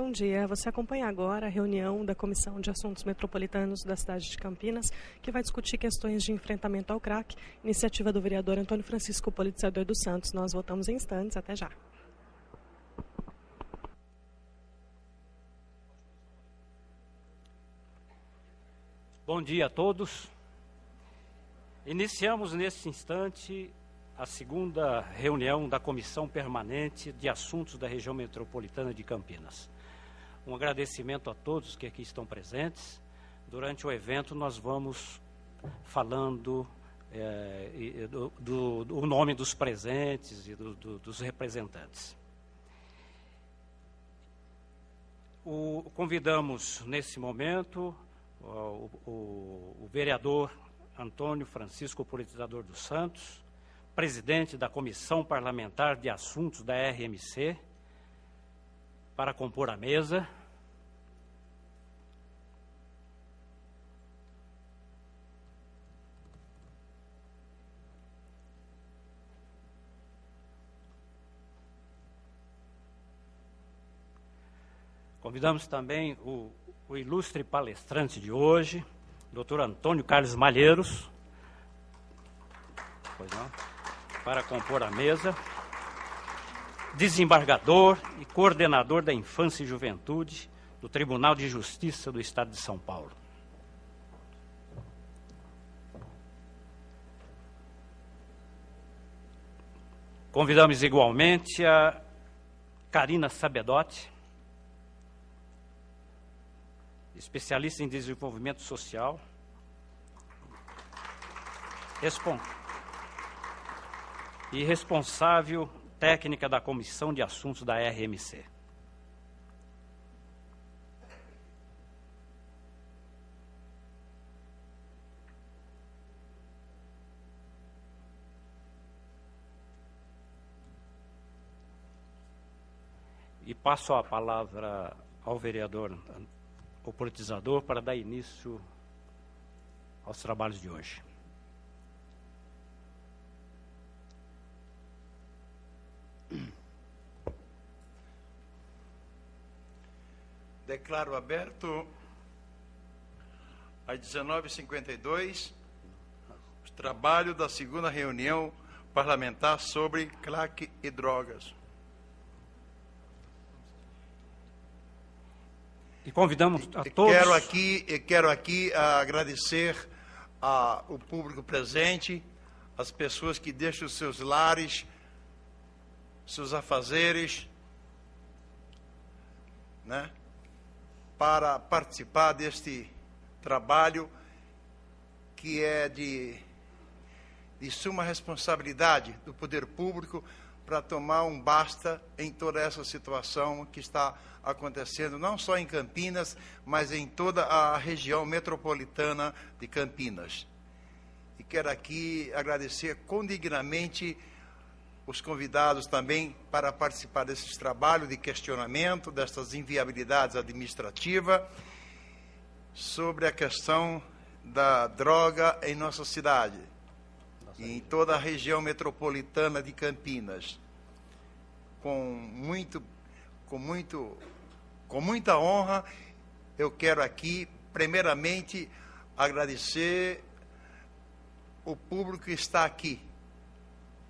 bom dia. Você acompanha agora a reunião da Comissão de Assuntos Metropolitanos da cidade de Campinas, que vai discutir questões de enfrentamento ao crack, iniciativa do vereador Antônio Francisco, politizador dos Santos. Nós voltamos em instantes. Até já. Bom dia a todos. Iniciamos neste instante a segunda reunião da Comissão Permanente de Assuntos da Região Metropolitana de Campinas. Um agradecimento a todos que aqui estão presentes. Durante o evento nós vamos falando do nome dos presentes e dos representantes. Convidamos nesse momento o vereador Antônio Francisco, politizador dos Santos, presidente da Comissão Parlamentar de Assuntos da RMC, para compor a mesa. Convidamos também o ilustre palestrante de hoje, Dr. Antônio Carlos Malheiros, para compor a mesa, desembargador e coordenador da Infância e Juventude do Tribunal de Justiça do Estado de São Paulo. Convidamos igualmente a Karina Sabedotti, especialista em desenvolvimento social, e responsável técnica da Comissão de Assuntos da RMC. E passo a palavra ao vereador, o politizador, para dar início aos trabalhos de hoje. Declaro aberto às 19h52 o trabalho da segunda reunião parlamentar sobre crack e drogas. E convidamos a todos... Quero aqui agradecer ao público presente, as pessoas que deixam os seus lares, seus afazeres, né, para participar deste trabalho que é de suma responsabilidade do poder público para tomar um basta em toda essa situação que está acontecendo, não só em Campinas, mas em toda a região metropolitana de Campinas. E quero aqui agradecer condignamente os convidados também para participar desses trabalhos de questionamento, dessas inviabilidades administrativas, sobre a questão da droga em nossa cidade, e em toda a região metropolitana de Campinas. Com muita honra, eu quero aqui, primeiramente, agradecer o público que está aqui,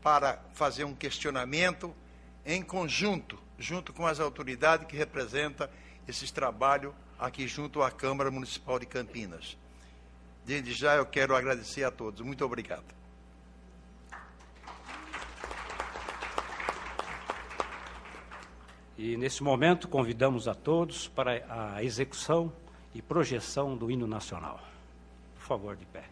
para fazer um questionamento em conjunto, junto com as autoridades que representam esses trabalhos aqui junto à Câmara Municipal de Campinas. Desde já eu quero agradecer a todos. Muito obrigado. E nesse momento convidamos a todos para a execução e projeção do hino nacional. Por favor, de pé.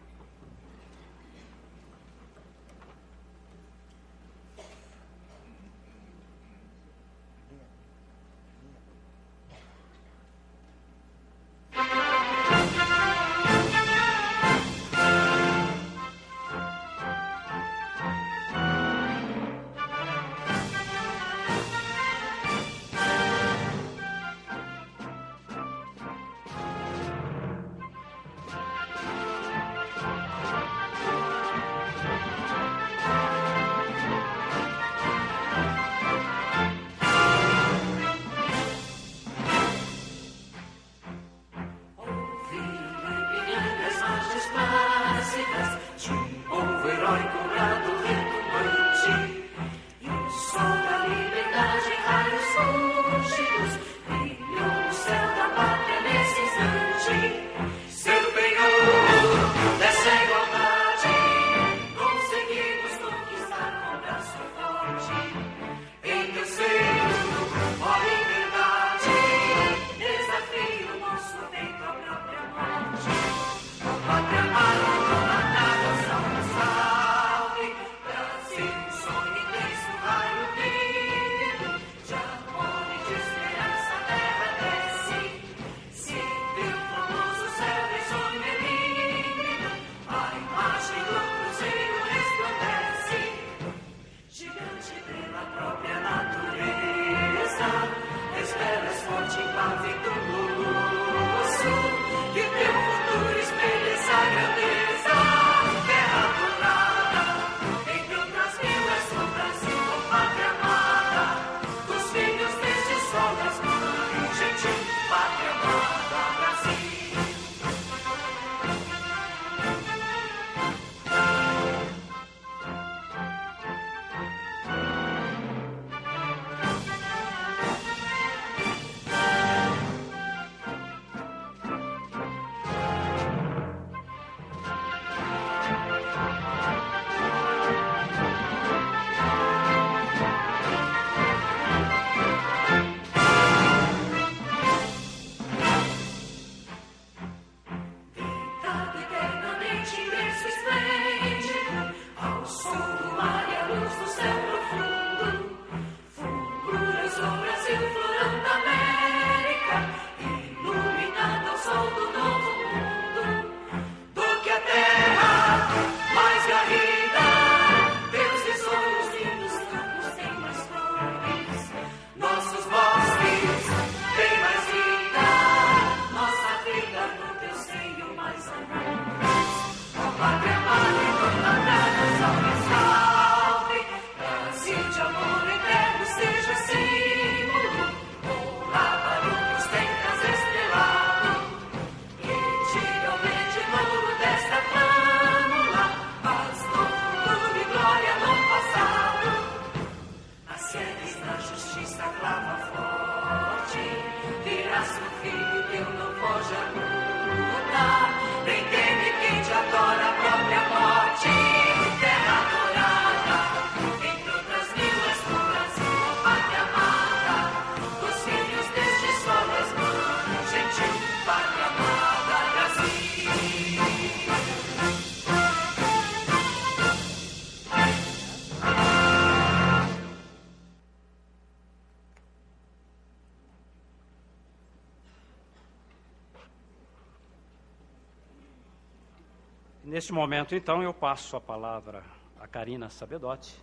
Neste momento, então, eu passo a palavra a Karina Sabedotti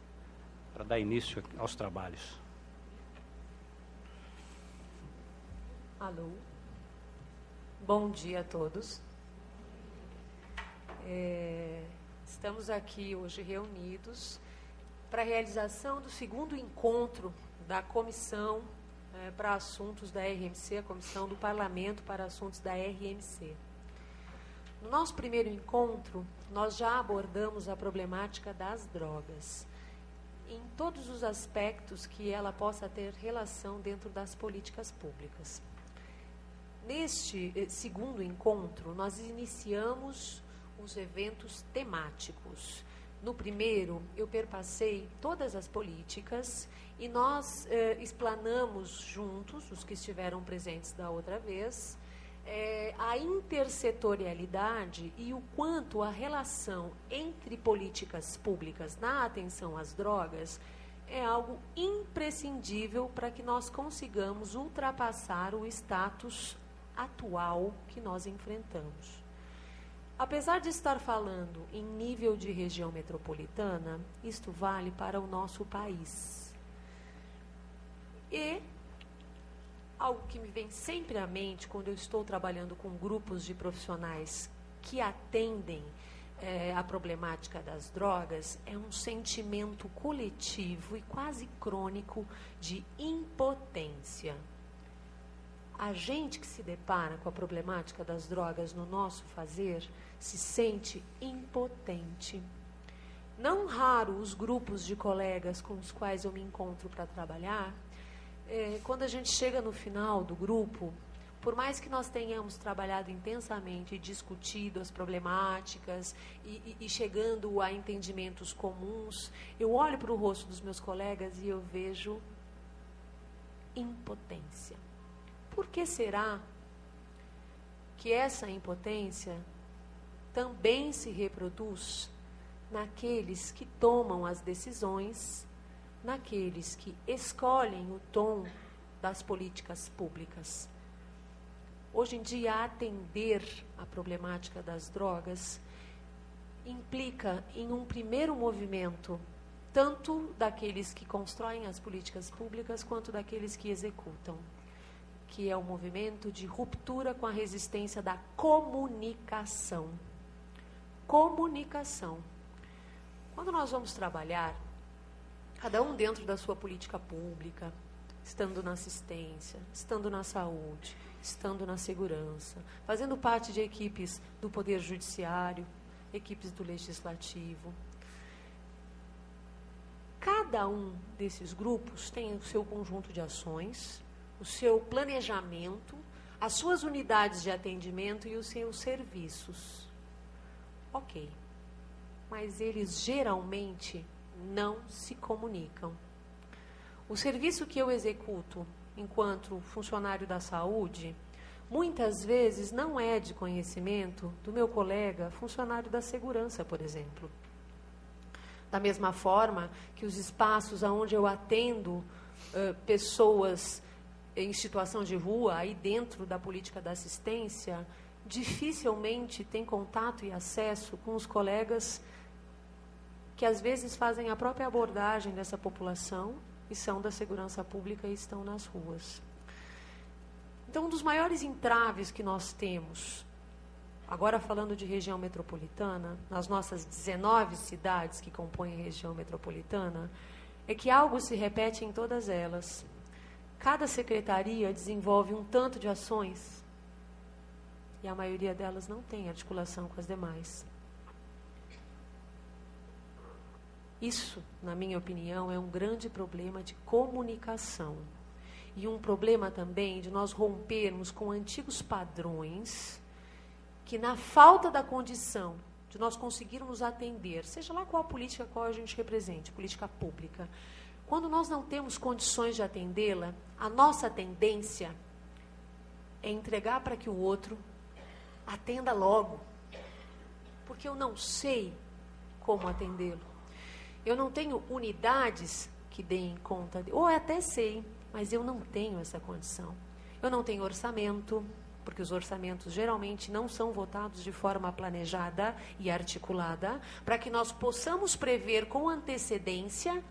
para dar início aos trabalhos. Alô. Bom dia a todos. Estamos aqui hoje reunidos para a realização do segundo encontro da Comissão para Assuntos da RMC, a Comissão do Parlamento para Assuntos da RMC. No nosso primeiro encontro, nós já abordamos a problemática das drogas, em todos os aspectos que ela possa ter relação dentro das políticas públicas. Neste segundo encontro, nós iniciamos os eventos temáticos. No primeiro, eu perpassei todas as políticas e nós explanamos juntos, os que estiveram presentes da outra vez, a intersetorialidade e o quanto a relação entre políticas públicas na atenção às drogas é algo imprescindível para que nós consigamos ultrapassar o status atual que nós enfrentamos. Apesar de estar falando em nível de região metropolitana, isto vale para o nosso país. E algo que me vem sempre à mente quando eu estou trabalhando com grupos de profissionais que atendem a problemática das drogas é um sentimento coletivo e quase crônico de impotência. A gente que se depara com a problemática das drogas no nosso fazer se sente impotente. Não raro os grupos de colegas com os quais eu me encontro para trabalhar, quando a gente chega no final do grupo, por mais que nós tenhamos trabalhado intensamente e discutido as problemáticas e chegando a entendimentos comuns, eu olho para o rosto dos meus colegas e eu vejo impotência. Por que será que essa impotência também se reproduz naqueles que tomam as decisões, naqueles que escolhem o tom das políticas públicas? Hoje em dia, atender à problemática das drogas implica em um primeiro movimento, tanto daqueles que constroem as políticas públicas, quanto daqueles que executam, que é o movimento de ruptura com a resistência da comunicação. Comunicação. Quando nós vamos trabalhar, cada um dentro da sua política pública, estando na assistência, estando na saúde, estando na segurança, fazendo parte de equipes do Poder Judiciário, equipes do Legislativo. Cada um desses grupos tem o seu conjunto de ações, o seu planejamento, as suas unidades de atendimento e os seus serviços. Ok. Mas eles geralmente não se comunicam. O serviço que eu executo enquanto funcionário da saúde, muitas vezes não é de conhecimento do meu colega funcionário da segurança, por exemplo. Da mesma forma que os espaços onde eu atendo pessoas em situação de rua, aí dentro da política da assistência, dificilmente tem contato e acesso com os colegas que às vezes fazem a própria abordagem dessa população e são da segurança pública e estão nas ruas. Então, um dos maiores entraves que nós temos, agora falando de região metropolitana, nas nossas 19 cidades que compõem a região metropolitana, é que algo se repete em todas elas. Cada secretaria desenvolve um tanto de ações e a maioria delas não tem articulação com as demais. Isso, na minha opinião, é um grande problema de comunicação. E um problema também de nós rompermos com antigos padrões que, na falta da condição de nós conseguirmos atender, seja lá qual a política qual a gente represente, política pública, quando nós não temos condições de atendê-la, a nossa tendência é entregar para que o outro atenda logo, porque eu não sei como atendê-lo. Eu não tenho unidades que deem conta, ou até sei, mas eu não tenho essa condição. Eu não tenho orçamento, porque os orçamentos geralmente não são votados de forma planejada e articulada, para que nós possamos prever com antecedência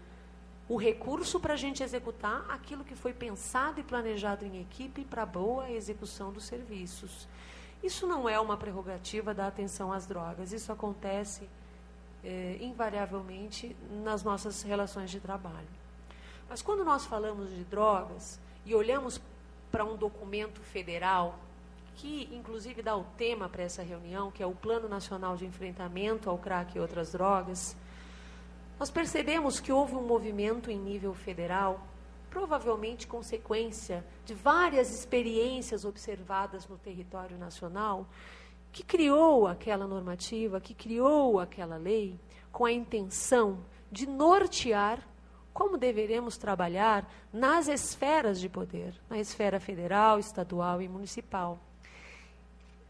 o recurso para a gente executar aquilo que foi pensado e planejado em equipe para a boa execução dos serviços. Isso não é uma prerrogativa da atenção às drogas, isso acontece invariavelmente nas nossas relações de trabalho. Mas quando nós falamos de drogas e olhamos para um documento federal, que inclusive dá o tema para essa reunião, que é o Plano Nacional de Enfrentamento ao Crack e Outras Drogas, nós percebemos que houve um movimento em nível federal, provavelmente consequência de várias experiências observadas no território nacional, que criou aquela normativa, que criou aquela lei, com a intenção de nortear como deveremos trabalhar nas esferas de poder, na esfera federal, estadual e municipal.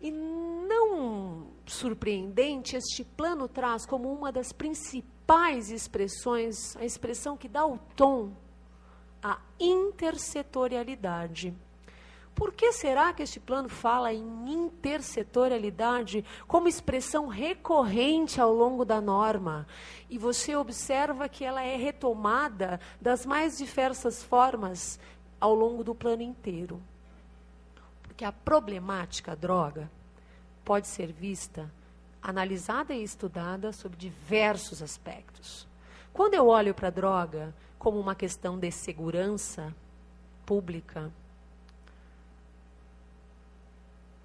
E não surpreendente, este plano traz como uma das principais expressões, a expressão que dá o tom, a intersetorialidade. Por que será que este plano fala em intersetorialidade como expressão recorrente ao longo da norma? E você observa que ela é retomada das mais diversas formas ao longo do plano inteiro. Porque a problemática droga pode ser vista, analisada e estudada sob diversos aspectos. Quando eu olho para a droga como uma questão de segurança pública,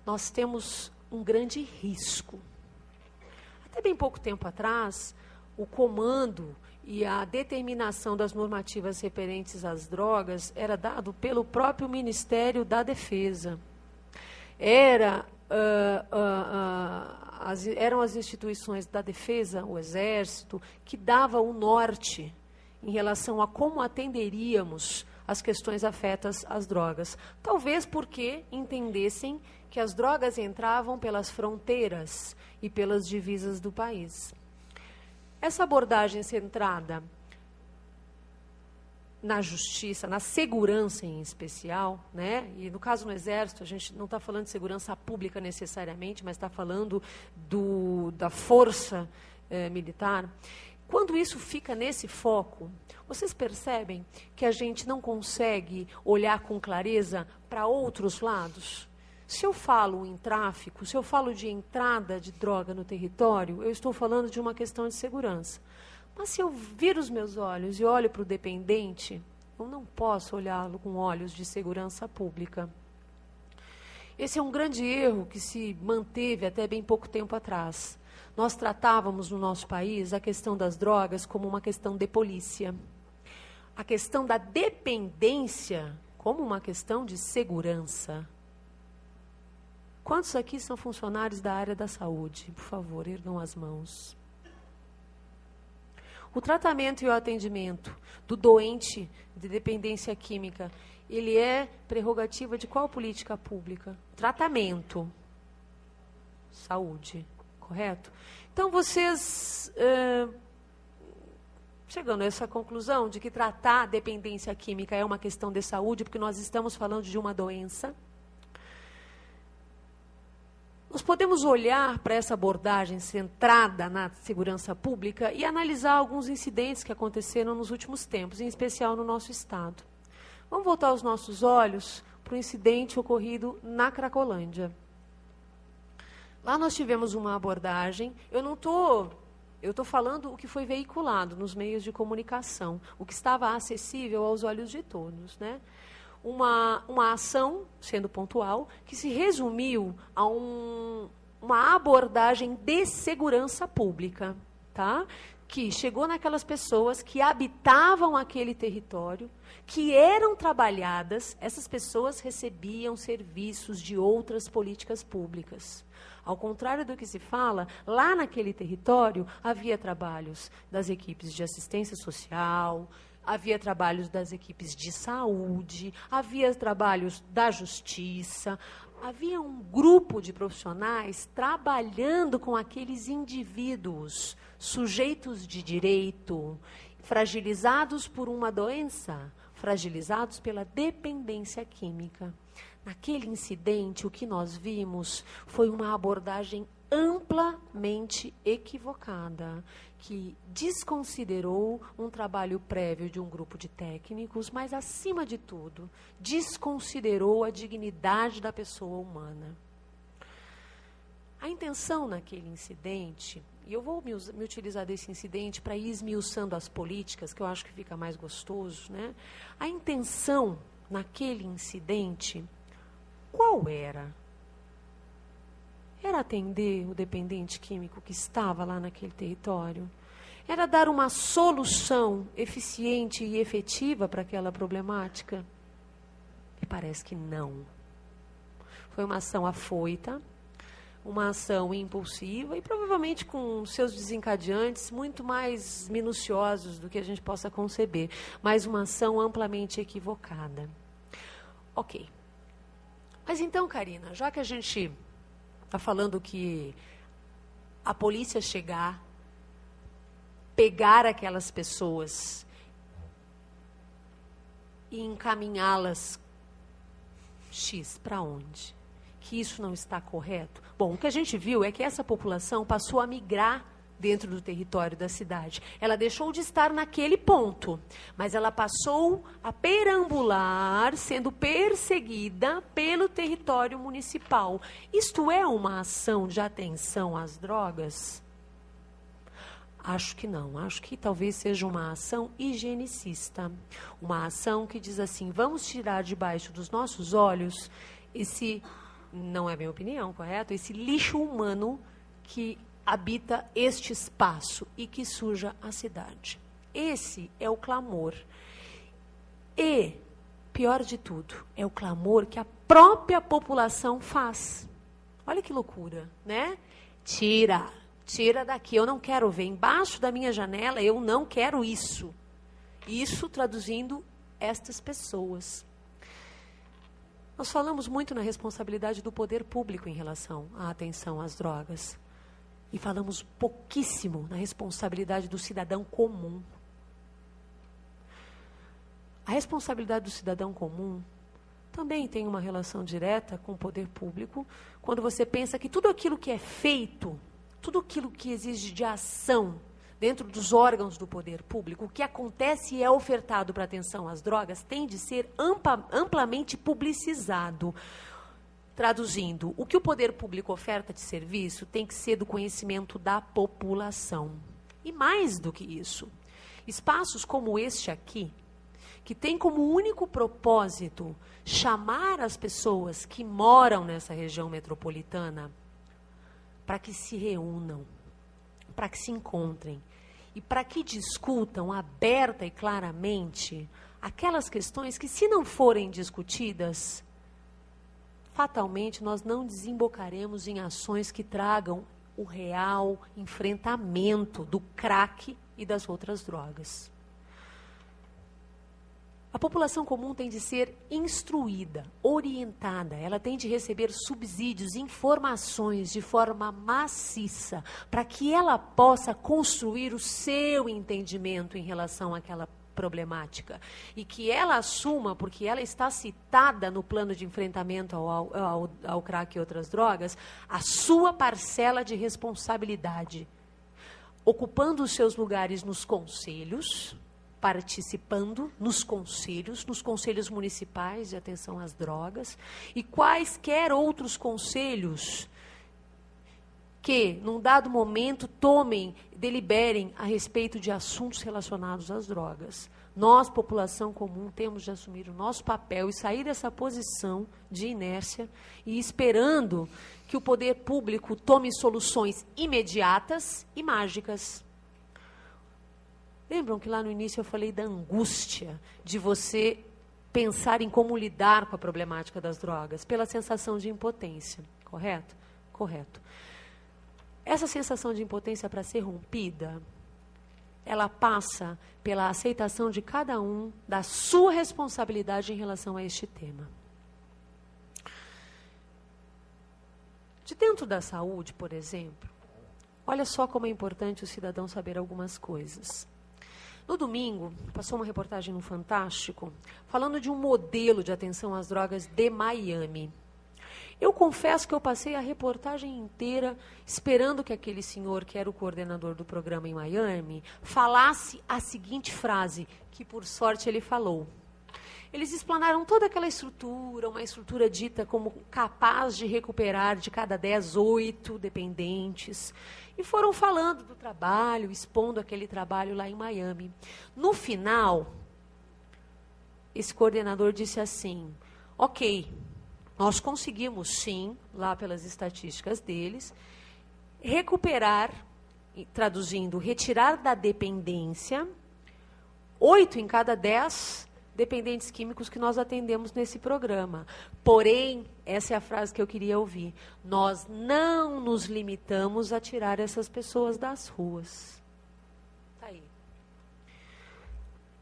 nós temos um grande risco. Até bem pouco tempo atrás, o comando e a determinação das normativas referentes às drogas era dado pelo próprio Ministério da Defesa. Eram as instituições da defesa, o Exército, que dava o norte em relação a como atenderíamos as questões afetas às drogas. Talvez porque entendessem que as drogas entravam pelas fronteiras e pelas divisas do país. Essa abordagem centrada na justiça, na segurança em especial, né? E no caso no Exército, a gente não está falando de segurança pública necessariamente, mas está falando da força militar. Quando isso fica nesse foco, vocês percebem que a gente não consegue olhar com clareza para outros lados? Se eu falo em tráfico, se eu falo de entrada de droga no território, eu estou falando de uma questão de segurança. Mas se eu viro os meus olhos e olho para o dependente, eu não posso olhá-lo com olhos de segurança pública. Esse é um grande erro que se manteve até bem pouco tempo atrás. Nós tratávamos no nosso país a questão das drogas como uma questão de polícia. A questão da dependência como uma questão de segurança. Quantos aqui são funcionários da área da saúde? Por favor, ergam as mãos. O tratamento e o atendimento do doente de dependência química, ele é prerrogativa de qual política pública? Tratamento. Saúde. Correto? Então, vocês, chegando a essa conclusão de que tratar a dependência química é uma questão de saúde, porque nós estamos falando de uma doença, nós podemos olhar para essa abordagem centrada na segurança pública e analisar alguns incidentes que aconteceram nos últimos tempos, em especial no nosso Estado. Vamos voltar os nossos olhos para o incidente ocorrido na Cracolândia. Lá nós tivemos uma abordagem, eu estou falando o que foi veiculado nos meios de comunicação, o que estava acessível aos olhos de todos, né? Uma ação, sendo pontual, que se resumiu a uma abordagem de segurança pública, tá? Que chegou naquelas pessoas que habitavam aquele território, que eram trabalhadas, essas pessoas recebiam serviços de outras políticas públicas. Ao contrário do que se fala, lá naquele território havia trabalhos das equipes de assistência social, havia trabalhos das equipes de saúde, havia trabalhos da justiça, havia um grupo de profissionais trabalhando com aqueles indivíduos, sujeitos de direito, fragilizados por uma doença, fragilizados pela dependência química. Naquele incidente, o que nós vimos foi uma abordagem amplamente equivocada, que desconsiderou um trabalho prévio de um grupo de técnicos, mas, acima de tudo, desconsiderou a dignidade da pessoa humana. A intenção naquele incidente, e eu vou me utilizar desse incidente para ir esmiuçando as políticas, que eu acho que fica mais gostoso, né? A intenção naquele incidente, qual era? Era atender o dependente químico que estava lá naquele território? Era dar uma solução eficiente e efetiva para aquela problemática? Me parece que não. Foi uma ação afoita, uma ação impulsiva e provavelmente com seus desencadeantes muito mais minuciosos do que a gente possa conceber, mas uma ação amplamente equivocada. Ok. Mas então, Karina, já que a gente está falando que a polícia chegar, pegar aquelas pessoas e encaminhá-las para onde? Que isso não está correto? Bom, o que a gente viu é que essa população passou a migrar dentro do território da cidade. Ela deixou de estar naquele ponto, mas ela passou a perambular, sendo perseguida pelo território municipal. Isto é uma ação de atenção às drogas? Acho que não. Acho que talvez seja uma ação higienicista. Uma ação que diz assim, vamos tirar debaixo dos nossos olhos esse, não é minha opinião, correto? Esse lixo humano que habita este espaço e que suja a cidade. Esse é o clamor. E, pior de tudo, é o clamor que a própria população faz. Olha que loucura, né? Tira daqui, eu não quero ver. Embaixo da minha janela, eu não quero isso. Isso traduzindo estas pessoas. Nós falamos muito na responsabilidade do poder público em relação à atenção às drogas. E falamos pouquíssimo na responsabilidade do cidadão comum. A responsabilidade do cidadão comum também tem uma relação direta com o poder público, quando você pensa que tudo aquilo que é feito, tudo aquilo que exige de ação dentro dos órgãos do poder público, o que acontece e é ofertado para atenção às drogas, tem de ser amplamente publicizado. Traduzindo, o que o poder público oferta de serviço tem que ser do conhecimento da população. E mais do que isso, espaços como este aqui, que tem como único propósito chamar as pessoas que moram nessa região metropolitana para que se reúnam, para que se encontrem e para que discutam aberta e claramente aquelas questões que, se não forem discutidas, fatalmente nós não desembocaremos em ações que tragam o real enfrentamento do crack e das outras drogas. A população comum tem de ser instruída, orientada, ela tem de receber subsídios, informações de forma maciça, para que ela possa construir o seu entendimento em relação àquela problemática. E que ela assuma, porque ela está citada no plano de enfrentamento ao crack e outras drogas, a sua parcela de responsabilidade, ocupando os seus lugares nos conselhos, participando nos conselhos municipais de atenção às drogas e quaisquer outros conselhos que, num dado momento, deliberem a respeito de assuntos relacionados às drogas. Nós, população comum, temos de assumir o nosso papel e sair dessa posição de inércia e esperando que o poder público tome soluções imediatas e mágicas. Lembram que lá no início eu falei da angústia de você pensar em como lidar com a problemática das drogas, pela sensação de impotência, correto? Correto. Essa sensação de impotência, para ser rompida, ela passa pela aceitação de cada um da sua responsabilidade em relação a este tema. De dentro da saúde, por exemplo, olha só como é importante o cidadão saber algumas coisas. No domingo, passou uma reportagem no Fantástico, falando de um modelo de atenção às drogas de Miami. Eu confesso que eu passei a reportagem inteira esperando que aquele senhor, que era o coordenador do programa em Miami, falasse a seguinte frase, que por sorte ele falou. Eles explanaram toda aquela estrutura, uma estrutura dita como capaz de recuperar de cada 10, 8 dependentes. E foram falando do trabalho, expondo aquele trabalho lá em Miami. No final, esse coordenador disse assim, ok, nós conseguimos sim, lá pelas estatísticas deles, recuperar, traduzindo, retirar da dependência 8 em cada 10 dependentes químicos que nós atendemos nesse programa. Porém, essa é a frase que eu queria ouvir, nós não nos limitamos a tirar essas pessoas das ruas. Tá aí.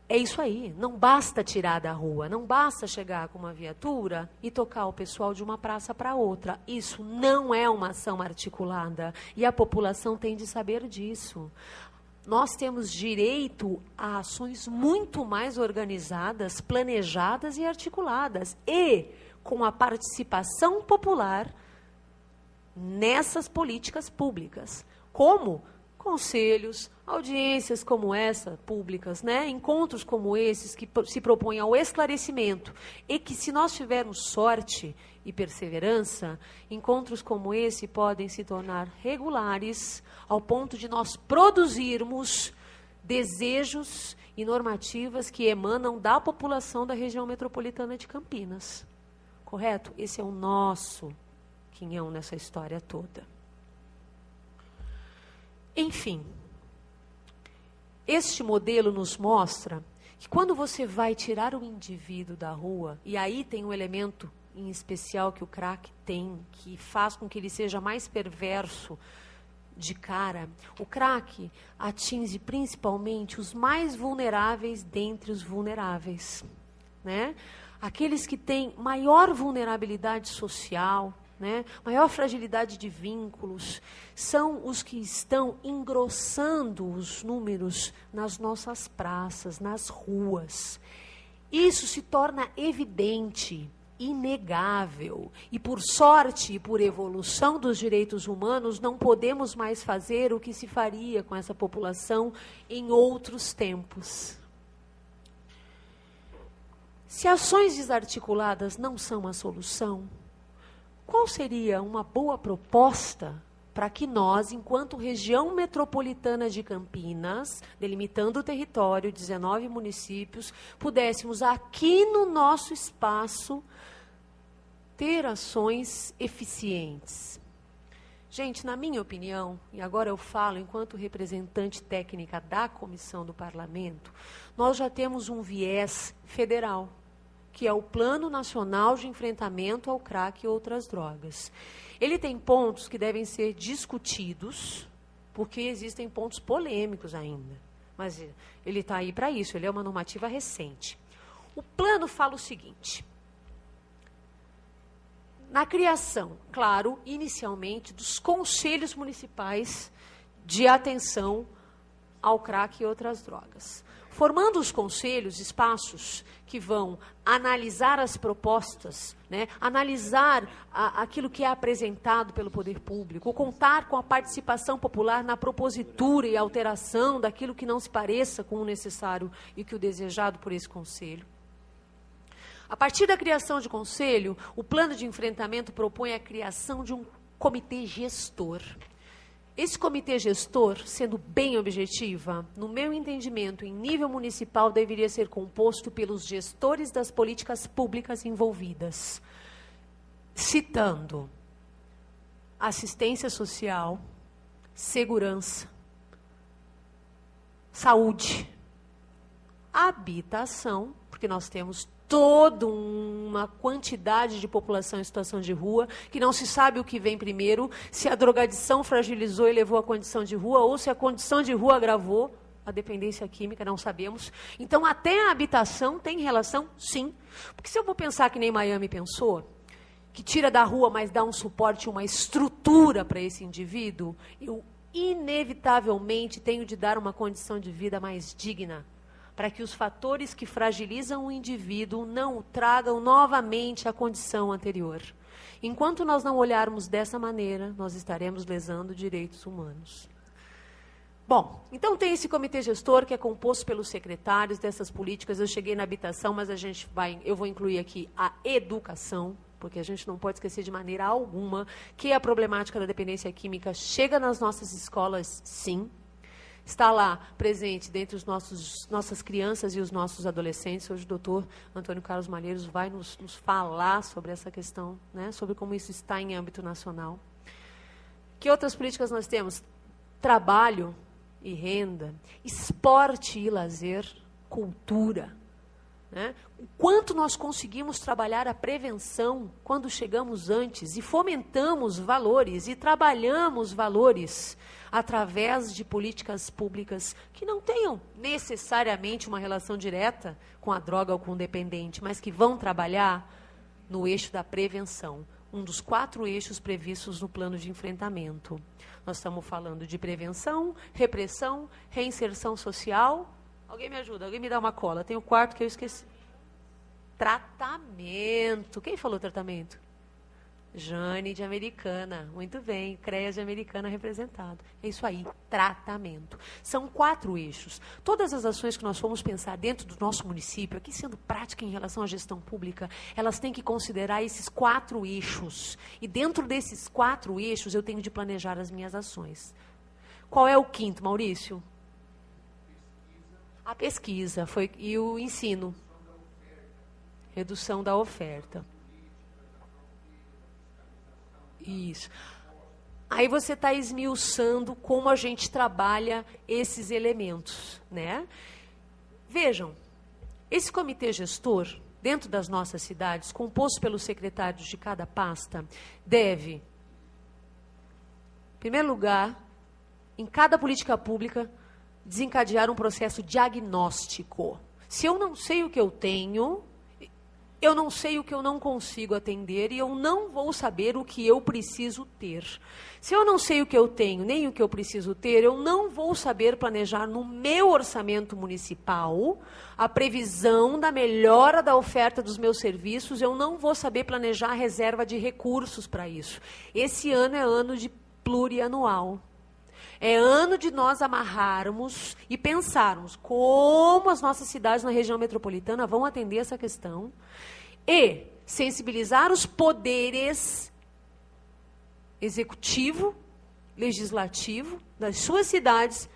É isso aí, não basta tirar da rua, não basta chegar com uma viatura e tocar o pessoal de uma praça para outra. Isso não é uma ação articulada e a população tem de saber disso. Nós temos direito a ações muito mais organizadas, planejadas e articuladas. E com a participação popular nessas políticas públicas. Como conselhos, audiências como essa, públicas, né? Encontros como esses que se propõem ao esclarecimento. E que, se nós tivermos sorte e perseverança, encontros como esse podem se tornar regulares ao ponto de nós produzirmos desejos e normativas que emanam da população da região metropolitana de Campinas. Correto? Esse é o nosso quinhão nessa história toda. Enfim, este modelo nos mostra que quando você vai tirar o indivíduo da rua, e aí tem um elemento em especial que o crack tem, que faz com que ele seja mais perverso de cara, o crack atinge principalmente os mais vulneráveis dentre os vulneráveis, né? Aqueles que têm maior vulnerabilidade social, né? Maior fragilidade de vínculos, são os que estão engrossando os números nas nossas praças, nas ruas. Isso se torna evidente, inegável. E por sorte e por evolução dos direitos humanos, não podemos mais fazer o que se faria com essa população em outros tempos. Se ações desarticuladas não são a solução, qual seria uma boa proposta para que nós, enquanto região metropolitana de Campinas, delimitando o território, 19 municípios, pudéssemos aqui no nosso espaço ter ações eficientes? Gente, na minha opinião, e agora eu falo enquanto representante técnica da Comissão do Parlamento, nós já temos um viés federal, que é o Plano Nacional de Enfrentamento ao Crack e Outras Drogas. Ele tem pontos que devem ser discutidos, porque existem pontos polêmicos ainda. Mas ele está aí para isso, ele é uma normativa recente. O plano fala o seguinte: na criação, claro, inicialmente, dos conselhos municipais de atenção ao crack e outras drogas. Formando os conselhos, espaços que vão analisar as propostas, né, analisar aquilo que é apresentado pelo poder público, contar com a participação popular na propositura e alteração daquilo que não se pareça com o necessário e que o desejado por esse conselho. A partir da criação de conselho, o plano de enfrentamento propõe a criação de um comitê gestor. Esse comitê gestor, sendo bem objetiva, no meu entendimento, em nível municipal, deveria ser composto pelos gestores das políticas públicas envolvidas, citando assistência social, segurança, saúde, habitação, porque nós temos toda uma quantidade de população em situação de rua, que não se sabe o que vem primeiro, se a drogadição fragilizou e levou à condição de rua, ou se a condição de rua agravou a dependência química, não sabemos. Então, até a habitação tem relação, sim. Porque se eu vou pensar que nem Miami pensou, que tira da rua, mas dá um suporte, uma estrutura para esse indivíduo, eu inevitavelmente tenho de dar uma condição de vida mais digna, para que os fatores que fragilizam o indivíduo não o tragam novamente à condição anterior. Enquanto nós não olharmos dessa maneira, nós estaremos lesando direitos humanos. Bom, então tem esse comitê gestor que é composto pelos secretários dessas políticas. Eu cheguei na habitação, mas eu vou incluir aqui a educação, porque a gente não pode esquecer de maneira alguma que a problemática da dependência química chega nas nossas escolas, sim. Está lá presente dentre nossas crianças e os nossos adolescentes. Hoje o doutor Antônio Carlos Malheiros vai nos falar sobre essa questão, né, sobre como isso está em âmbito nacional. Que outras políticas nós temos? Trabalho e renda, esporte e lazer, cultura. Né? O quanto nós conseguimos trabalhar a prevenção quando chegamos antes e fomentamos valores e trabalhamos valores através de políticas públicas que não tenham necessariamente uma relação direta com a droga ou com o dependente, mas que vão trabalhar no eixo da prevenção, um dos 4 eixos previstos no plano de enfrentamento. Nós estamos falando de prevenção, repressão, reinserção social. Alguém me ajuda? Alguém me dá uma cola? Tem o 4º que eu esqueci. Tratamento. Quem falou tratamento? Jane de Americana. Muito bem. CREAS de Americana representado. É isso aí. Tratamento. São 4 eixos. Todas as ações que nós formos pensar dentro do nosso município, aqui sendo prática em relação à gestão pública, elas têm que considerar esses 4 eixos. E dentro desses 4 eixos, eu tenho de planejar as minhas ações. Qual é o 5º, Maurício? A pesquisa e o ensino. Redução da oferta. Isso. Aí você está esmiuçando como a gente trabalha esses elementos, né? Vejam, esse comitê gestor, dentro das nossas cidades, composto pelos secretários de cada pasta, deve, em primeiro lugar, em cada política pública, desencadear um processo diagnóstico. Se eu não sei o que eu tenho, eu não sei o que eu não consigo atender e eu não vou saber o que eu preciso ter. Se eu não sei o que eu tenho, nem o que eu preciso ter, eu não vou saber planejar no meu orçamento municipal a previsão da melhora da oferta dos meus serviços, eu não vou saber planejar a reserva de recursos para isso. Esse ano é ano de plurianual. É ano de nós amarrarmos e pensarmos como as nossas cidades na região metropolitana vão atender essa questão e sensibilizar os poderes executivo, legislativo das suas cidades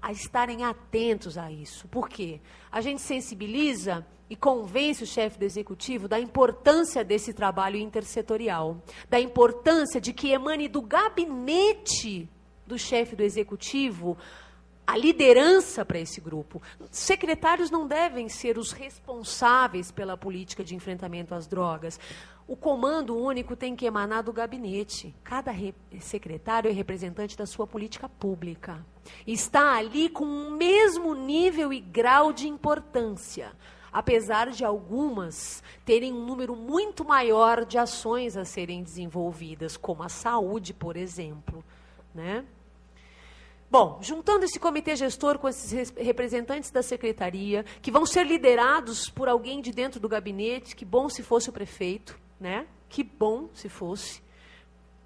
a estarem atentos a isso. Por quê? A gente sensibiliza e convence o chefe do executivo da importância desse trabalho intersetorial, da importância de que emane do gabinete do chefe do executivo a liderança para esse grupo. Secretários não devem ser os responsáveis pela política de enfrentamento às drogas. O comando único tem que emanar do gabinete. Cada secretário é representante da sua política pública. Está ali com o mesmo nível e grau de importância, apesar de algumas terem um número muito maior de ações a serem desenvolvidas, como a saúde, por exemplo, né? Bom, juntando esse comitê gestor com esses representantes da secretaria, que vão ser liderados por alguém de dentro do gabinete, que bom se fosse o prefeito, né? Que bom se fosse.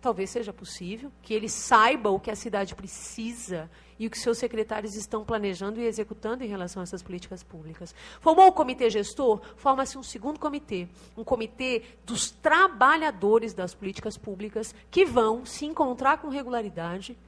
Talvez seja possível, que ele saiba o que a cidade precisa e o que seus secretários estão planejando e executando em relação a essas políticas públicas. Formou o comitê gestor, forma-se um segundo comitê, um comitê dos trabalhadores das políticas públicas que vão se encontrar com regularidade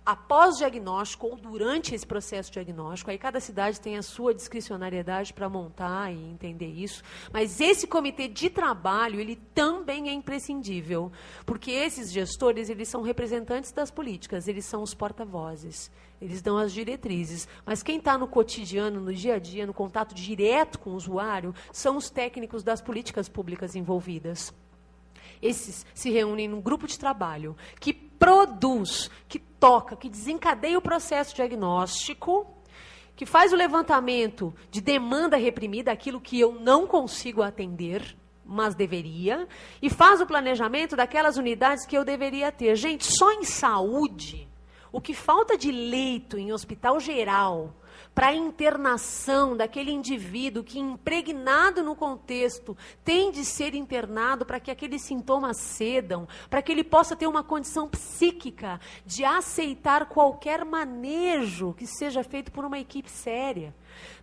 após diagnóstico ou durante esse processo diagnóstico. Aí cada cidade tem a sua discricionariedade para montar e entender isso, mas esse comitê de trabalho, ele também é imprescindível, porque esses gestores, eles são representantes das políticas, eles são os porta-vozes, eles dão as diretrizes, mas quem está no cotidiano, no dia a dia, no contato direto com o usuário, são os técnicos das políticas públicas envolvidas. Esses se reúnem num grupo de trabalho que produz, que toca, que desencadeia o processo diagnóstico, que faz o levantamento de demanda reprimida, aquilo que eu não consigo atender, mas deveria, e faz o planejamento daquelas unidades que eu deveria ter. Gente, só em saúde, o que falta de leito em hospital geral para a internação daquele indivíduo que, impregnado no contexto, tem de ser internado para que aqueles sintomas cedam, para que ele possa ter uma condição psíquica de aceitar qualquer manejo que seja feito por uma equipe séria.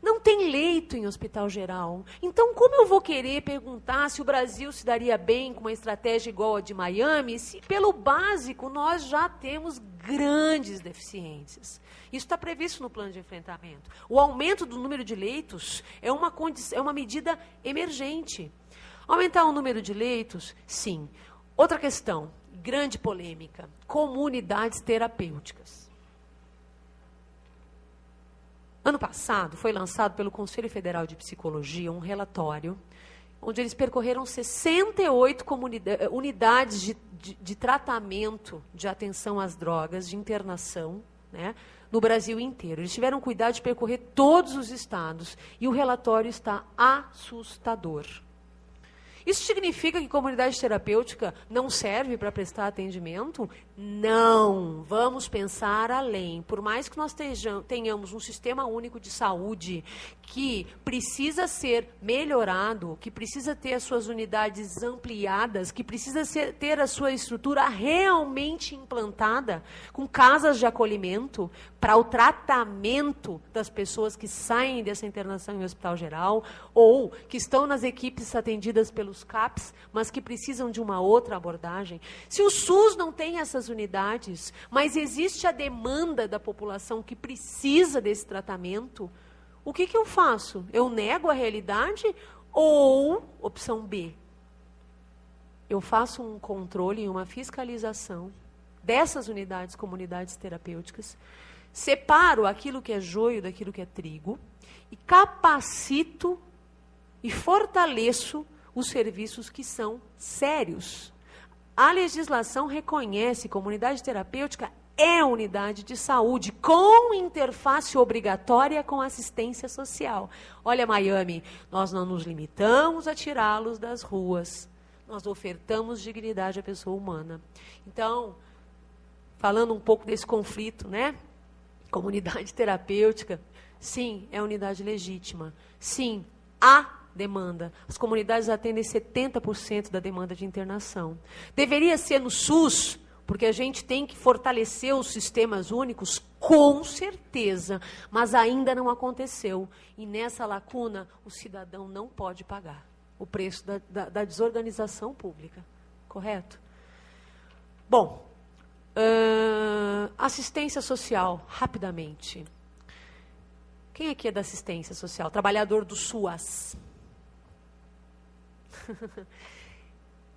Não tem leito em hospital geral. Então, como eu vou querer perguntar se o Brasil se daria bem com uma estratégia igual a de Miami, se, pelo básico, nós já temos grandes deficiências? Isso está previsto no plano de enfrentamento. O aumento do número de leitos é uma medida emergente. Aumentar o número de leitos, sim. Outra questão, grande polêmica, comunidades terapêuticas. Ano passado, foi lançado pelo Conselho Federal de Psicologia um relatório onde eles percorreram 68 unidades de tratamento de atenção às drogas, de internação, né, no Brasil inteiro. Eles tiveram cuidado de percorrer todos os estados e o relatório está assustador. Isso significa que comunidade terapêutica não serve para prestar atendimento? Não, vamos pensar além. Por mais que nós tenhamos um sistema único de saúde que precisa ser melhorado, que precisa ter as suas unidades ampliadas, que precisa ter a sua estrutura realmente implantada, com casas de acolhimento para o tratamento das pessoas que saem dessa internação em hospital geral ou que estão nas equipes atendidas pelos CAPs, mas que precisam de uma outra abordagem. Se o SUS não tem essas unidades, mas existe a demanda da população que precisa desse tratamento, o que eu faço? Eu nego a realidade ou, opção B, eu faço um controle e uma fiscalização dessas unidades como unidades terapêuticas, separo aquilo que é joio daquilo que é trigo e capacito e fortaleço os serviços que são sérios. A legislação reconhece como unidade terapêutica é unidade de saúde com interface obrigatória com assistência social. Olha, Miami, nós não nos limitamos a tirá-los das ruas. Nós ofertamos dignidade à pessoa humana. Então, falando um pouco desse conflito, né? Comunidade terapêutica, sim, é unidade legítima. Sim, há demanda. As comunidades atendem 70% da demanda de internação. Deveria ser no SUS, porque a gente tem que fortalecer os sistemas únicos, com certeza, mas ainda não aconteceu. E nessa lacuna, o cidadão não pode pagar o preço da desorganização pública. Correto? Bom, assistência social, rapidamente. Quem aqui é da assistência social? Trabalhador do SUAS.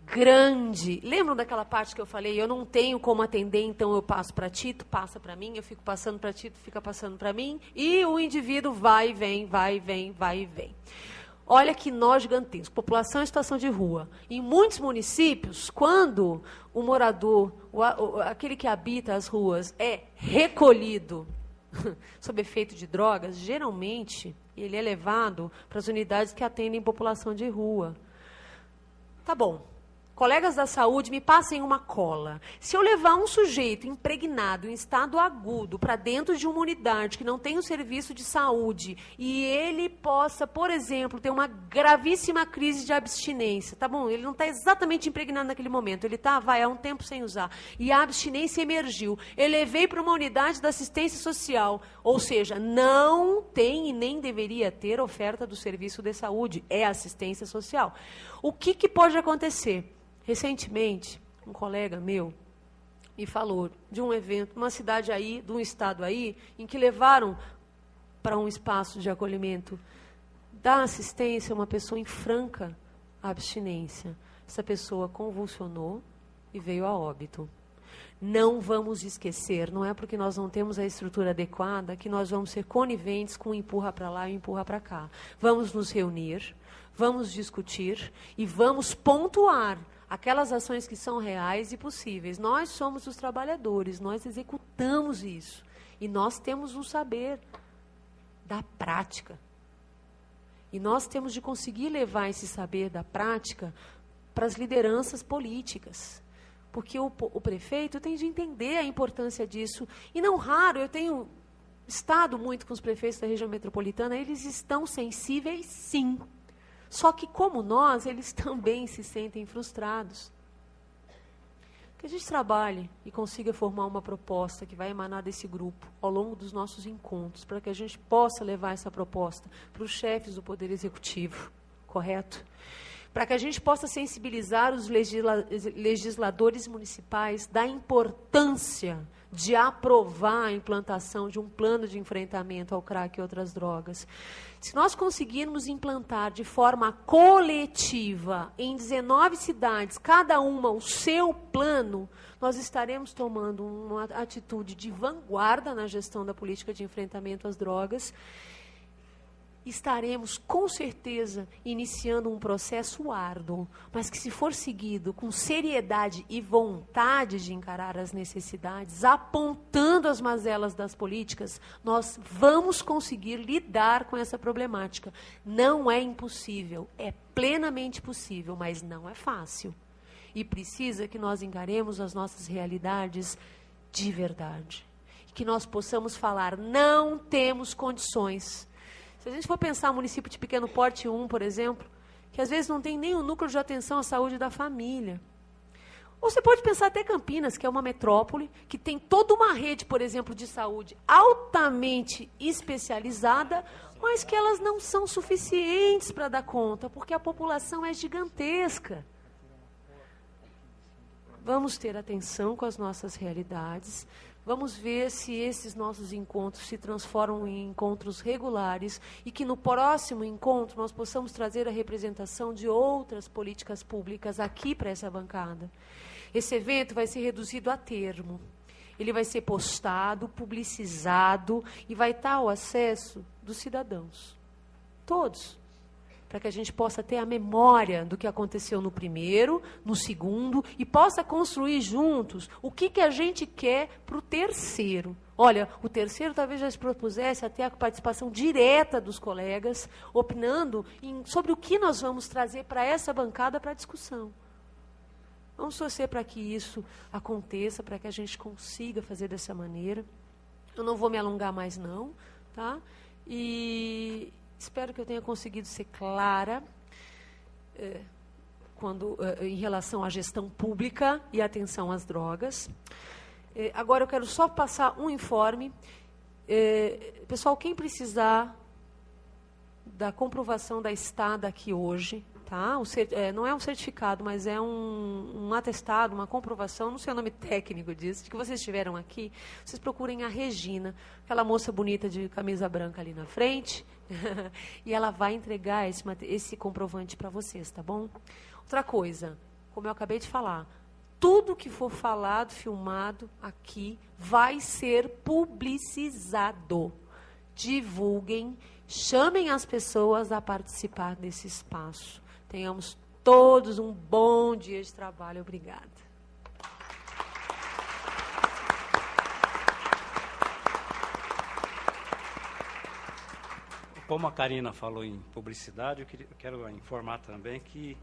Grande. Lembram daquela parte que eu falei? Eu não tenho como atender, então eu passo para ti, tu passa para mim, eu fico passando para ti, tu fica passando para mim, e o indivíduo vai e vem, vai e vem, vai e vem. Olha que nó gigantesco. População em situação de rua. Em muitos municípios, quando o morador, aquele que habita as ruas, é recolhido sob efeito de drogas, geralmente ele é levado para as unidades que atendem população de rua. Tá bom. Colegas da saúde, me passem uma cola. Se eu levar um sujeito impregnado em estado agudo para dentro de uma unidade que não tem um serviço de saúde e ele possa, por exemplo, ter uma gravíssima crise de abstinência, tá bom? Ele não está exatamente impregnado naquele momento, ele está, há um tempo sem usar, e a abstinência emergiu. Eu levei para uma unidade da assistência social, ou seja, não tem e nem deveria ter oferta do serviço de saúde, é assistência social. O que pode acontecer? Recentemente, um colega meu me falou de um evento, uma cidade aí, de um estado aí, em que levaram para um espaço de acolhimento da assistência uma pessoa em franca abstinência. Essa pessoa convulsionou e veio a óbito. Não vamos esquecer, não é porque nós não temos a estrutura adequada que nós vamos ser coniventes com empurra para lá e empurra para cá. Vamos nos reunir, vamos discutir e vamos pontuar aquelas ações que são reais e possíveis. Nós somos os trabalhadores, nós executamos isso. E nós temos um saber da prática. E nós temos de conseguir levar esse saber da prática para as lideranças políticas. Porque o prefeito tem de entender a importância disso. E não raro, eu tenho estado muito com os prefeitos da região metropolitana, eles estão sensíveis, sim. Só que, como nós, eles também se sentem frustrados. Que a gente trabalhe e consiga formar uma proposta que vai emanar desse grupo ao longo dos nossos encontros, para que a gente possa levar essa proposta para os chefes do Poder Executivo, correto? Para que a gente possa sensibilizar os legisladores municipais da importância de aprovar a implantação de um plano de enfrentamento ao crack e outras drogas. Se nós conseguirmos implantar de forma coletiva em 19 cidades, cada uma o seu plano, nós estaremos tomando uma atitude de vanguarda na gestão da política de enfrentamento às drogas. Estaremos, com certeza, iniciando um processo árduo, mas que, se for seguido com seriedade e vontade de encarar as necessidades, apontando as mazelas das políticas, nós vamos conseguir lidar com essa problemática. Não é impossível, é plenamente possível, mas não é fácil. E precisa que nós encaremos as nossas realidades de verdade. Que nós possamos falar, não temos condições. Se a gente for pensar município de pequeno porte 1, por exemplo, que às vezes não tem nem o núcleo de atenção à saúde da família. Ou você pode pensar até Campinas, que é uma metrópole, que tem toda uma rede, por exemplo, de saúde altamente especializada, mas que elas não são suficientes para dar conta, porque a população é gigantesca. Vamos ter atenção com as nossas realidades. Vamos ver se esses nossos encontros se transformam em encontros regulares e que no próximo encontro nós possamos trazer a representação de outras políticas públicas aqui para essa bancada. Esse evento vai ser reduzido a termo. Ele vai ser postado, publicizado e vai estar ao acesso dos cidadãos. Todos. Para que a gente possa ter a memória do que aconteceu no primeiro, no segundo, e possa construir juntos o que a gente quer para o terceiro. Olha, o terceiro talvez já se propusesse até a participação direta dos colegas, opinando sobre o que nós vamos trazer para essa bancada para discussão. Vamos torcer para que isso aconteça, para que a gente consiga fazer dessa maneira. Eu não vou me alongar mais, não, tá? E espero que eu tenha conseguido ser clara em relação à gestão pública e atenção às drogas. Agora eu quero só passar um informe. Pessoal, quem precisar da comprovação da estada aqui hoje, tá? Não é um certificado, mas é um atestado, uma comprovação, não sei o nome técnico disso, de que vocês estiveram aqui, vocês procurem a Regina, aquela moça bonita de camisa branca ali na frente, e ela vai entregar esse comprovante para vocês, tá bom? Outra coisa, como eu acabei de falar, tudo que for falado, filmado aqui, vai ser publicizado. Divulguem, chamem as pessoas a participar desse espaço. Tenhamos todos um bom dia de trabalho. Obrigada. Como a Karina falou em publicidade, eu quero informar também que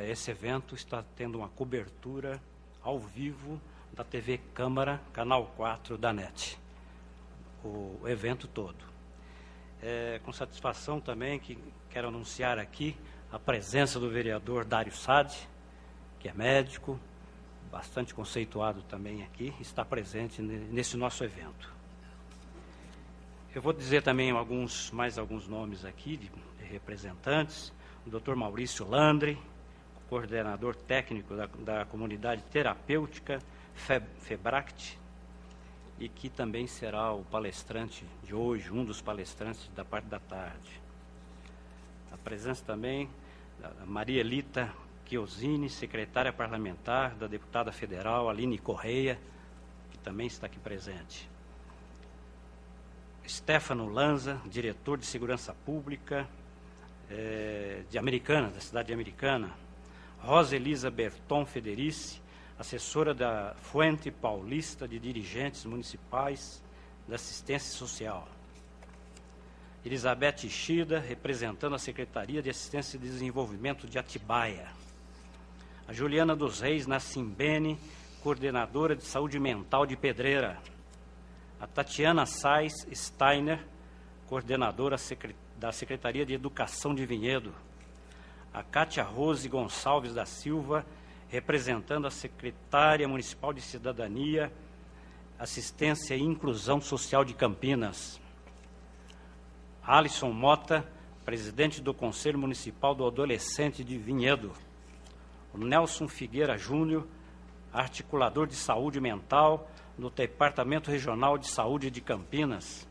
esse evento está tendo uma cobertura ao vivo da TV Câmara, Canal 4 da NET. O evento todo. Com satisfação também que quero anunciar aqui a presença do vereador Dário Sade, que é médico, bastante conceituado também aqui, está presente nesse nosso evento. Eu vou dizer também mais alguns nomes aqui de representantes. O Dr. Maurício Landre, coordenador técnico da comunidade terapêutica FEBRACT, e que também será o palestrante de hoje, um dos palestrantes da parte da tarde. A presença também da Maria Elita Chiosini, secretária parlamentar da deputada federal Aline Correia, que também está aqui presente. Stefano Lanza, diretor de Segurança Pública de Americana, da cidade de Americana. Rosa Elisa Berton Federici, assessora da Fuente Paulista de Dirigentes Municipais da Assistência Social. Elizabeth Ishida, representando a Secretaria de Assistência e Desenvolvimento de Atibaia. A Juliana dos Reis Nassimbene, coordenadora de Saúde Mental de Pedreira. A Tatiana Sais Steiner, coordenadora da Secretaria de Educação de Vinhedo. A Cátia Rose Gonçalves da Silva, representando a Secretária Municipal de Cidadania, Assistência e Inclusão Social de Campinas. Alisson Mota, presidente do Conselho Municipal do Adolescente de Vinhedo. O Nelson Figueira Júnior, articulador de saúde mental do Departamento Regional de Saúde de Campinas.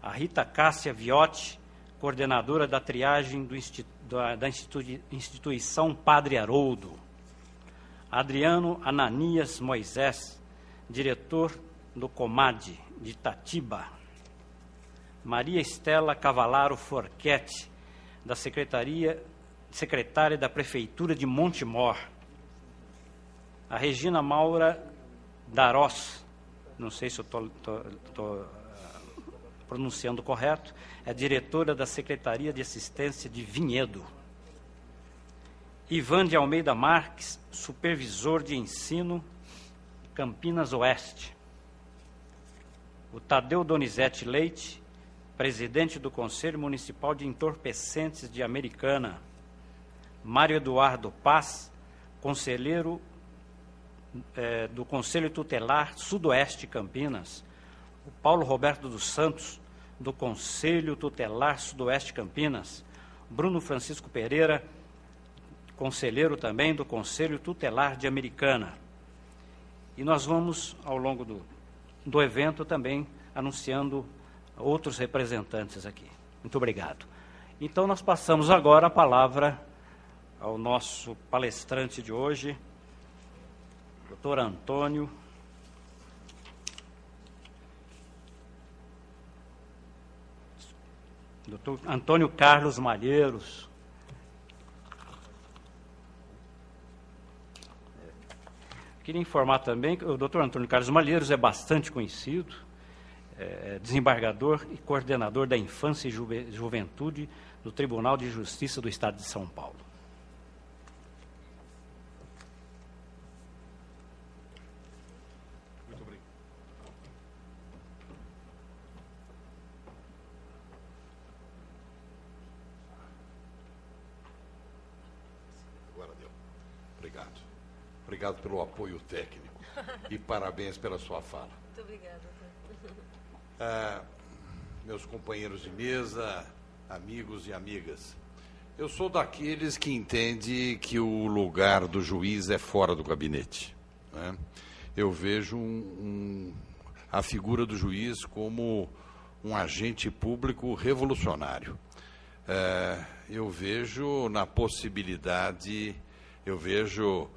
A Rita Cássia Viotti, coordenadora da triagem da instituição Padre Haroldo. Adriano Ananias Moisés, diretor do Comad de Itatiba. Maria Estela Cavalaro Forquete, secretária da Prefeitura de Montemor. A Regina Maura Darós, não sei se eu estou pronunciando correto, é diretora da Secretaria de Assistência de Vinhedo. Ivan de Almeida Marques, supervisor de ensino, Campinas Oeste. O Tadeu Donizete Leite, presidente do Conselho Municipal de Entorpecentes de Americana. Mário Eduardo Paz, conselheiro do Conselho Tutelar Sudoeste Campinas. O Paulo Roberto dos Santos, do Conselho Tutelar Sudoeste Campinas. Bruno Francisco Pereira, conselheiro também do Conselho Tutelar de Americana. E nós vamos, ao longo do evento, também anunciando outros representantes aqui. Muito obrigado. Então, nós passamos agora a palavra ao nosso palestrante de hoje, Doutor Antônio Carlos Malheiros. Queria informar também que o doutor Antônio Carlos Malheiros é bastante conhecido, desembargador e coordenador da Infância e Juventude do Tribunal de Justiça do Estado de São Paulo. Muito obrigado. Agora deu. Obrigado. Obrigado pelo apoio técnico e parabéns pela sua fala. Muito obrigada. Meus companheiros de mesa, amigos e amigas, eu sou daqueles que entende que o lugar do juiz é fora do gabinete, né? Eu vejo a figura do juiz como um agente público revolucionário. Eu vejo na possibilidade, eu vejo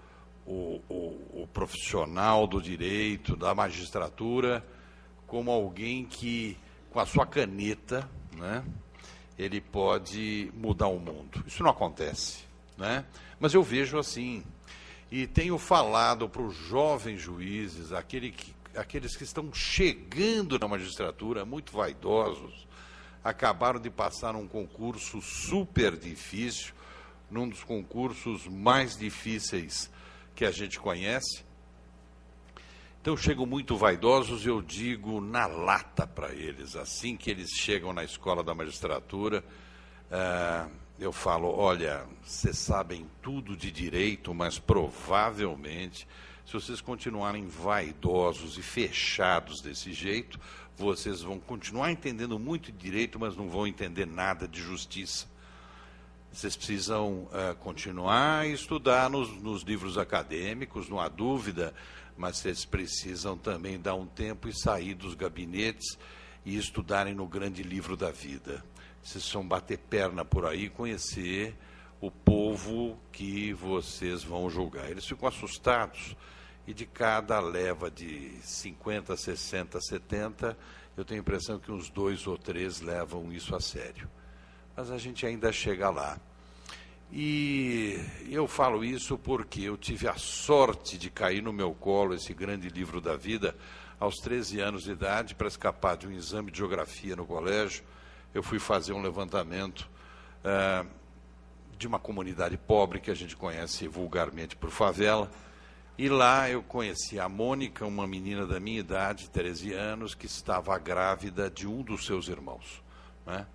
o profissional do direito, da magistratura, como alguém que, com a sua caneta, né, ele pode mudar o mundo. Isso não acontece, né? Mas eu vejo assim, e tenho falado para os jovens juízes, aqueles que estão chegando na magistratura, muito vaidosos, acabaram de passar um concurso super difícil, num dos concursos mais difíceis que a gente conhece. Então chegam muito vaidosos, eu digo na lata para eles, assim que eles chegam na escola da magistratura, eu falo, olha, vocês sabem tudo de direito, mas provavelmente, se vocês continuarem vaidosos e fechados desse jeito, vocês vão continuar entendendo muito de direito, mas não vão entender nada de justiça. Vocês precisam continuar a estudar nos livros acadêmicos, não há dúvida, mas vocês precisam também dar um tempo e sair dos gabinetes e estudarem no grande livro da vida. Vocês vão bater perna por aí e conhecer o povo que vocês vão julgar. Eles ficam assustados e de cada leva de 50, 60, 70, eu tenho a impressão que uns 2 ou 3 levam isso a sério. Mas a gente ainda chega lá. E eu falo isso porque eu tive a sorte de cair no meu colo esse grande livro da vida aos 13 anos de idade, para escapar de um exame de geografia no colégio. Eu fui fazer um levantamento de uma comunidade pobre que a gente conhece vulgarmente por favela, e lá eu conheci a Mônica, uma menina da minha idade, 13 anos, que estava grávida de um dos seus irmãos, né?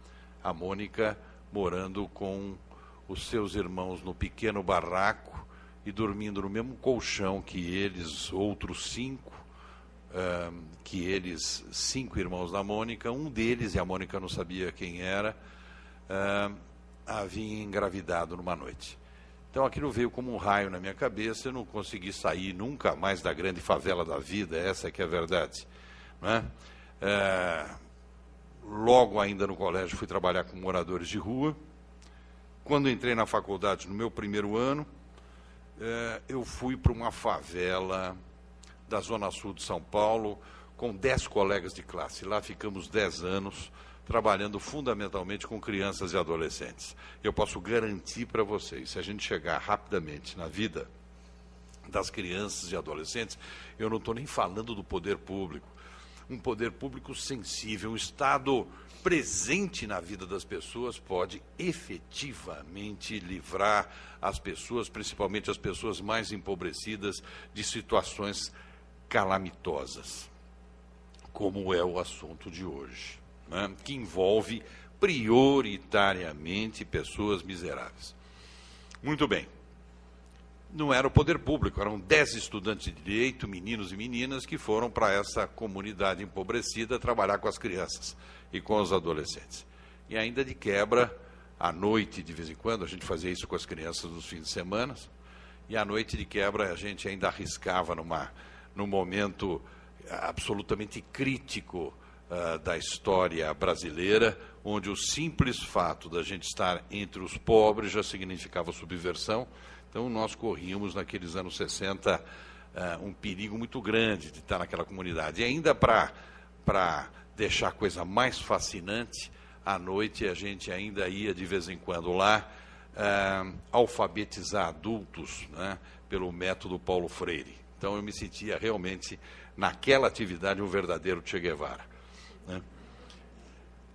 A Mônica morando com os seus irmãos no pequeno barraco e dormindo no mesmo colchão que eles, outros 5, que 5 irmãos da Mônica, um deles, e a Mônica não sabia quem era, havia engravidado numa noite. Então aquilo veio como um raio na minha cabeça, eu não consegui sair nunca mais da grande favela da vida, essa que é a verdade, né? Logo ainda no colégio fui trabalhar com moradores de rua. Quando entrei na faculdade, no meu primeiro ano, eu fui para uma favela da Zona Sul de São Paulo, com 10 colegas de classe. Lá ficamos 10 anos, trabalhando fundamentalmente com crianças e adolescentes. Eu posso garantir para vocês, se a gente chegar rapidamente na vida das crianças e adolescentes, eu não estou nem falando do poder público. Um poder público sensível, um Estado presente na vida das pessoas pode efetivamente livrar as pessoas, principalmente as pessoas mais empobrecidas, de situações calamitosas, como é o assunto de hoje, né? Que envolve prioritariamente pessoas miseráveis. Muito bem. Não era o poder público, eram 10 estudantes de direito, meninos e meninas, que foram para essa comunidade empobrecida trabalhar com as crianças e com os adolescentes. E ainda de quebra, à noite, de vez em quando, a gente fazia isso com as crianças nos fins de semana, e à noite de quebra a gente ainda arriscava num momento absolutamente crítico da história brasileira, onde o simples fato da gente estar entre os pobres já significava subversão. Então, nós corríamos, naqueles anos 60, um perigo muito grande de estar naquela comunidade. E ainda para deixar a coisa mais fascinante, à noite a gente ainda ia de vez em quando lá alfabetizar adultos, né, pelo método Paulo Freire. Então eu me sentia realmente, naquela atividade, um verdadeiro Che Guevara, né?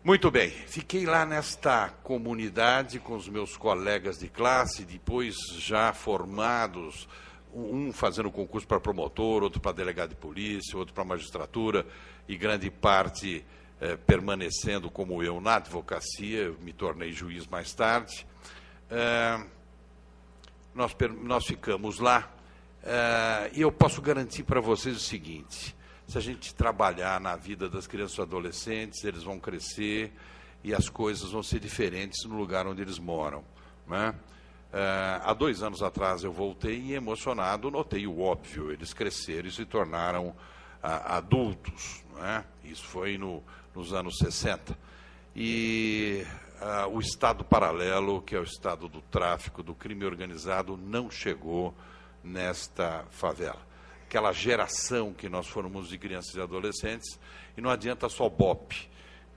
Muito bem, fiquei lá nesta comunidade com os meus colegas de classe, depois já formados, um fazendo concurso para promotor, outro para delegado de polícia, outro para magistratura, e grande parte permanecendo como eu na advocacia. Eu me tornei juiz mais tarde. Nós ficamos lá, e eu posso garantir para vocês o seguinte: se a gente trabalhar na vida das crianças e adolescentes, eles vão crescer e as coisas vão ser diferentes no lugar onde eles moram, né? Há 2 anos atrás eu voltei e, emocionado, notei o óbvio: eles cresceram e se tornaram adultos, né? Isso foi nos anos 60. E o estado paralelo, que é o estado do tráfico, do crime organizado, não chegou nesta favela. Aquela geração que nós formamos de crianças e adolescentes, e não adianta só bope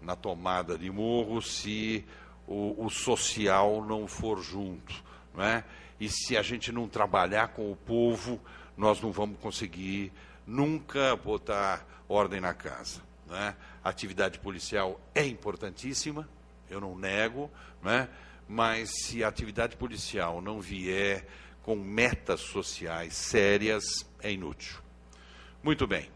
na tomada de morro se o social não for junto, não é? E se a gente não trabalhar com o povo, nós não vamos conseguir nunca botar ordem na casa, não é? A atividade policial é importantíssima, eu não nego, não é? Mas se a atividade policial não vier com metas sociais sérias, é inútil. Muito bem.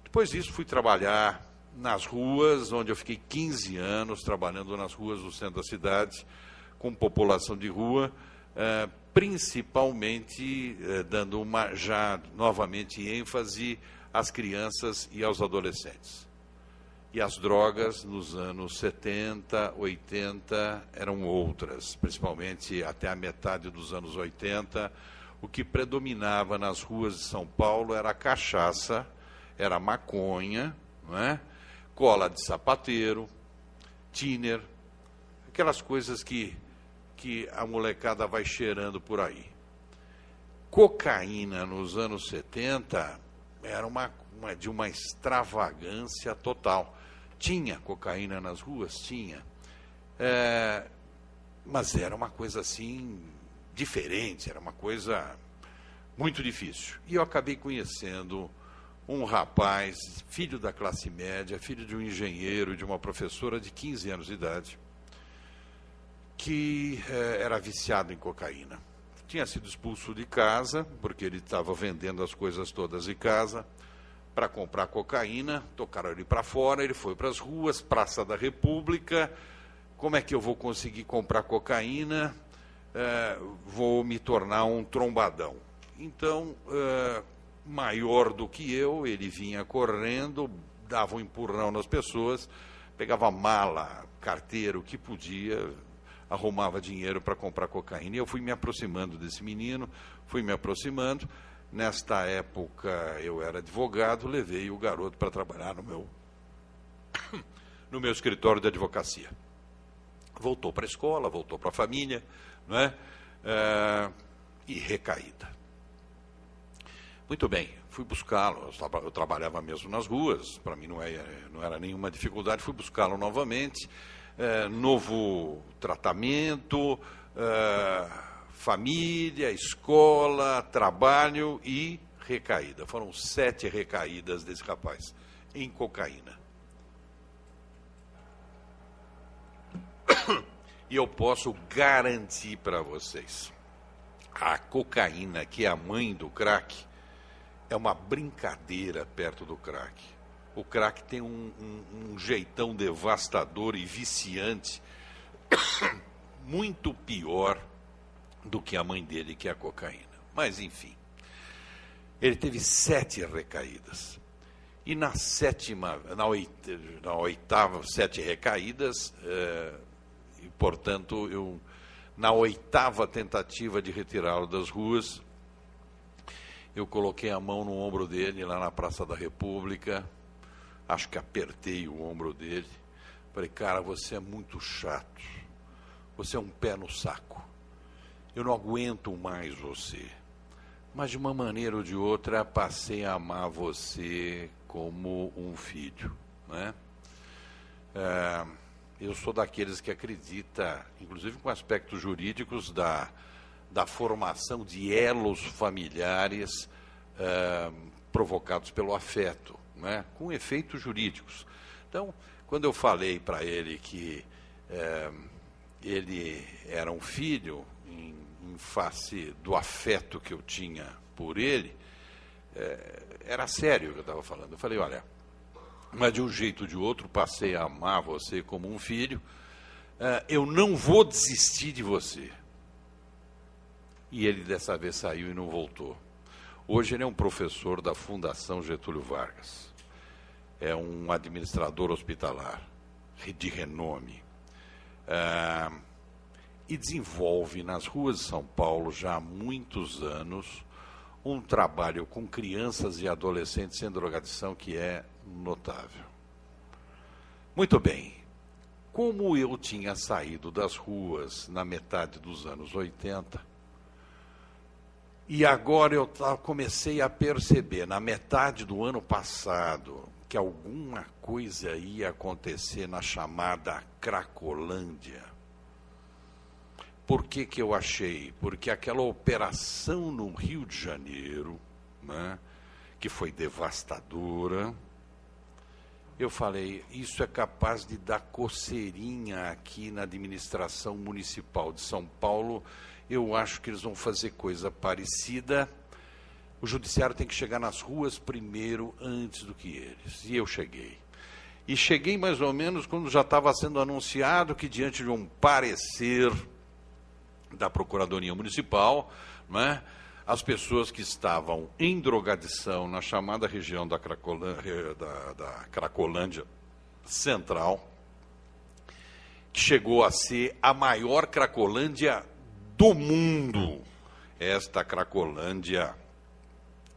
Depois disso, fui trabalhar nas ruas, onde eu fiquei 15 anos trabalhando nas ruas do centro da cidade, com população de rua, principalmente dando já novamente ênfase às crianças e aos adolescentes. E as drogas, nos anos 70, 80, eram outras, principalmente até a metade dos anos 80. O que predominava nas ruas de São Paulo era a cachaça, era a maconha, não é? Cola de sapateiro, thinner, aquelas coisas que a molecada vai cheirando por aí. Cocaína, nos anos 70, era de uma extravagância total. Tinha cocaína nas ruas? Tinha. Mas era uma coisa assim diferente, era uma coisa muito difícil. E eu acabei conhecendo um rapaz, filho da classe média, filho de um engenheiro e de uma professora de 15 anos de idade, que era viciado em cocaína. Tinha sido expulso de casa, porque ele estava vendendo as coisas todas de casa, para comprar cocaína. Tocaram ele para fora, ele foi para as ruas, Praça da República. Como é que eu vou conseguir comprar cocaína? Vou me tornar um trombadão. Então, maior do que eu, ele vinha correndo, dava um empurrão nas pessoas, pegava mala, carteira, o que podia, arrumava dinheiro para comprar cocaína. E eu fui me aproximando desse menino, fui me aproximando. Nesta época eu era advogado, levei o garoto para trabalhar no meu escritório de advocacia. Voltou para a escola, voltou para a família, não é? E recaída. Muito bem, fui buscá-lo, eu trabalhava mesmo nas ruas, para mim não era nenhuma dificuldade, fui buscá-lo novamente, novo tratamento, família, escola, trabalho e recaída. Foram 7 recaídas desse rapaz em cocaína. E eu posso garantir para vocês, a cocaína, que é a mãe do crack, é uma brincadeira perto do crack. O crack tem um jeitão devastador e viciante muito pior do que a mãe dele, que é a cocaína. Mas, enfim, ele teve 7 recaídas. E na oitava, 7 recaídas, e, portanto, na 8ª tentativa de retirá-lo das ruas, eu coloquei a mão no ombro dele, lá na Praça da República, acho que apertei o ombro dele, falei: cara, você é muito chato, você é um pé no saco. Eu não aguento mais você. mas de uma maneira ou de outra passei a amar você como um filho, né? Eu sou daqueles que acredita, inclusive com aspectos jurídicos, da formação de elos familiares provocados pelo afeto, né? Com efeitos jurídicos. Então, quando eu falei para ele que ele era um filho, em face do afeto que eu tinha por ele, era sério o que eu estava falando. Eu falei, olha, mas de um jeito ou de outro passei a amar você como um filho, eu não vou desistir de você. E ele dessa vez saiu e não voltou. Hoje ele é um professor da Fundação Getúlio Vargas, é um administrador hospitalar de renome, e desenvolve nas ruas de São Paulo já há muitos anos um trabalho com crianças e adolescentes sem drogadição que é notável. Muito bem, como eu tinha saído das ruas na metade dos anos 80, e agora eu comecei a perceber, na metade do ano passado, que alguma coisa ia acontecer na chamada Cracolândia. Por que que eu achei? Porque aquela operação no Rio de Janeiro, né, que foi devastadora, eu falei, isso é capaz de dar coceirinha aqui na administração municipal de São Paulo, eu acho que eles vão fazer coisa parecida. O judiciário tem que chegar nas ruas primeiro, antes do que eles. E eu cheguei. E cheguei mais ou menos quando já estava sendo anunciado que, diante de um parecer da Procuradoria Municipal, né, as pessoas que estavam em drogadição na chamada região da Cracolândia Central, que chegou a ser a maior Cracolândia do mundo, esta Cracolândia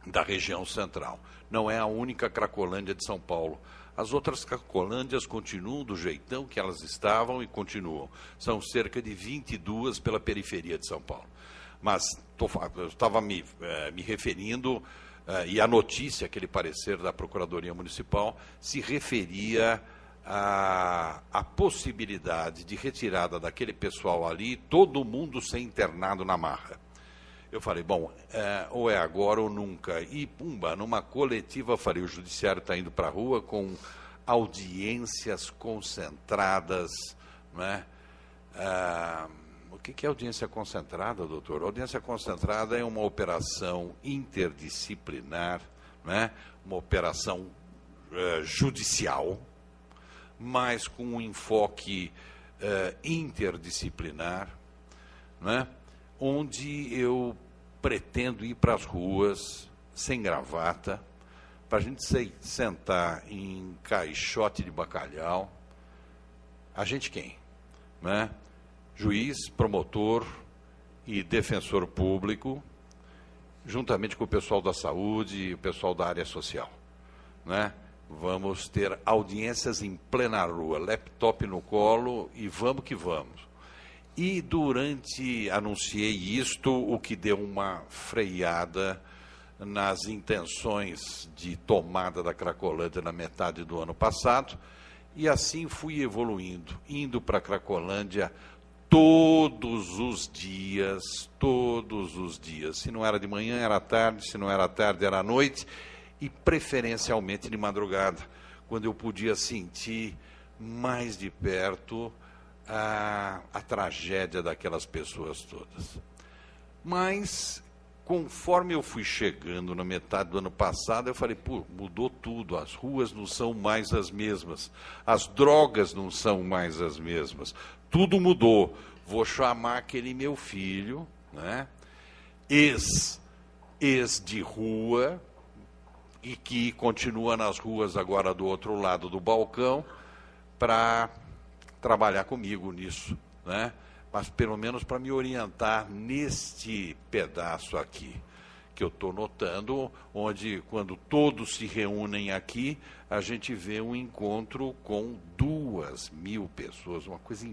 da região central. Não é a única Cracolândia de São Paulo. As outras Cracolândias continuam do jeitão que elas estavam e continuam. São cerca de 22 pela periferia de São Paulo. Mas eu estava me referindo, e a notícia, aquele parecer da Procuradoria Municipal, se referia à possibilidade de retirada daquele pessoal ali, todo mundo ser internado na marra. Eu falei, bom, ou é agora ou nunca. E, pumba, numa coletiva eu falei, o judiciário está indo para a rua com audiências concentradas, né? O que é audiência concentrada, doutor? Audiência concentrada é uma operação interdisciplinar, né? Uma operação judicial, mas com um enfoque interdisciplinar, né? Onde eu pretendo ir para as ruas sem gravata, para a gente sentar em caixote de bacalhau. A gente quem? Né? Juiz, promotor e defensor público, juntamente com o pessoal da saúde e o pessoal da área social, né? Vamos ter audiências em plena rua, laptop no colo e vamos que vamos. E anunciei isto, o que deu uma freada nas intenções de tomada da Cracolândia na metade do ano passado, e assim fui evoluindo, indo para a Cracolândia todos os dias, se não era de manhã era tarde, se não era tarde era à noite, e preferencialmente de madrugada, quando eu podia sentir mais de perto a tragédia daquelas pessoas todas. Mas, conforme eu fui chegando na metade do ano passado, eu falei, pô, mudou tudo, as ruas não são mais as mesmas, as drogas não são mais as mesmas, tudo mudou. Vou chamar aquele meu filho, né, ex de rua, e que continua nas ruas agora do outro lado do balcão, para trabalhar comigo nisso, né? Mas pelo menos para me orientar neste pedaço aqui, que eu estou notando, onde quando todos se reúnem aqui, a gente vê um encontro com 2.000 pessoas, uma coisa